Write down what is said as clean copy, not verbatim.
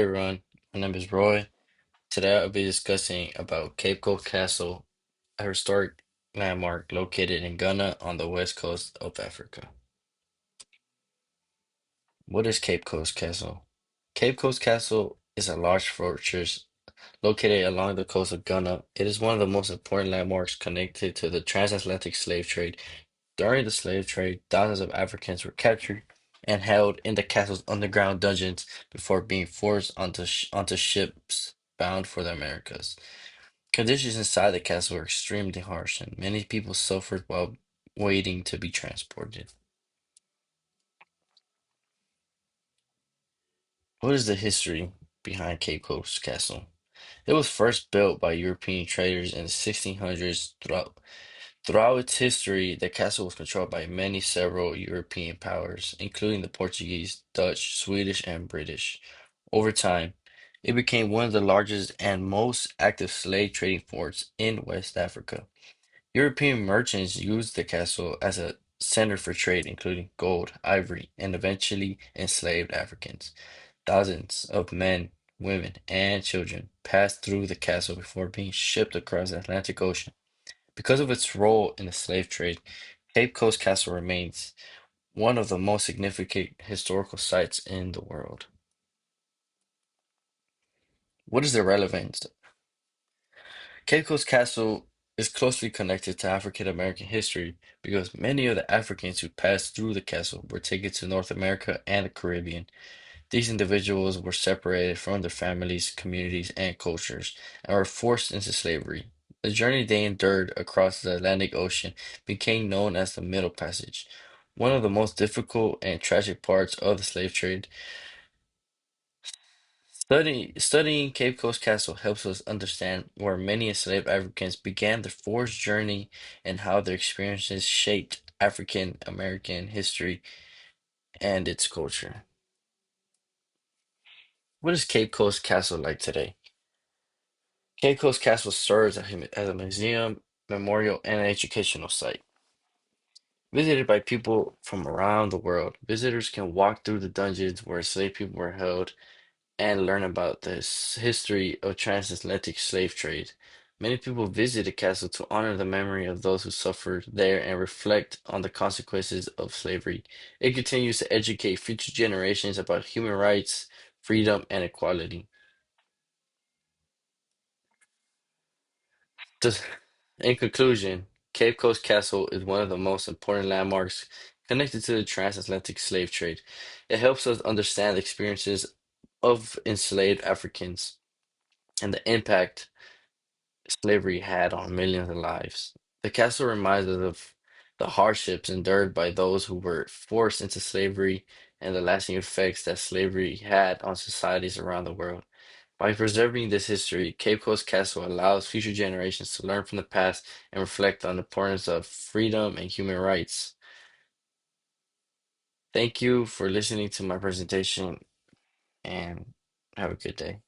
Everyone, my name is Roy. Today I'll be discussing about Cape Coast Castle, a historic landmark located in Ghana on the west coast of Africa. What is Cape Coast Castle? Cape Coast Castle is a large fortress located along the coast of Ghana. It is one of the most important landmarks connected to the transatlantic slave trade. During the slave trade, thousands of Africans were captured and held in the castle's underground dungeons before being forced onto ships bound for the Americas. Conditions inside the castle were extremely harsh, and many people suffered while waiting to be transported. What is the history behind Cape Coast Castle? It was first built by European traders in the 1600s. Throughout its history, the castle was controlled by several European powers, including the Portuguese, Dutch, Swedish, and British. Over time, it became one of the largest and most active slave trading ports in West Africa. European merchants used the castle as a center for trade, including gold, ivory, and eventually enslaved Africans. Thousands of men, women, and children passed through the castle before being shipped across the Atlantic Ocean. Because of its role in the slave trade, Cape Coast Castle remains one of the most significant historical sites in the world. What is the relevance? Cape Coast Castle is closely connected to African American history because many of the Africans who passed through the castle were taken to North America and the Caribbean. These individuals were separated from their families, communities, and cultures and were forced into slavery. The journey they endured across the Atlantic Ocean became known as the Middle Passage, one of the most difficult and tragic parts of the slave trade. Studying Cape Coast Castle helps us understand where many enslaved Africans began their forced journey and how their experiences shaped African American history and its culture. What is Cape Coast Castle like today? Cape Coast Castle serves as a museum, memorial, and educational site. Visited by people from around the world, visitors can walk through the dungeons where enslaved people were held and learn about the history of transatlantic slave trade. Many people visit the castle to honor the memory of those who suffered there and reflect on the consequences of slavery. It continues to educate future generations about human rights, freedom, and equality. Just in conclusion, Cape Coast Castle is one of the most important landmarks connected to the transatlantic slave trade. It helps us understand the experiences of enslaved Africans and the impact slavery had on millions of lives. The castle reminds us of the hardships endured by those who were forced into slavery and the lasting effects that slavery had on societies around the world. By preserving this history, Cape Coast Castle allows future generations to learn from the past and reflect on the importance of freedom and human rights. Thank you for listening to my presentation and have a good day.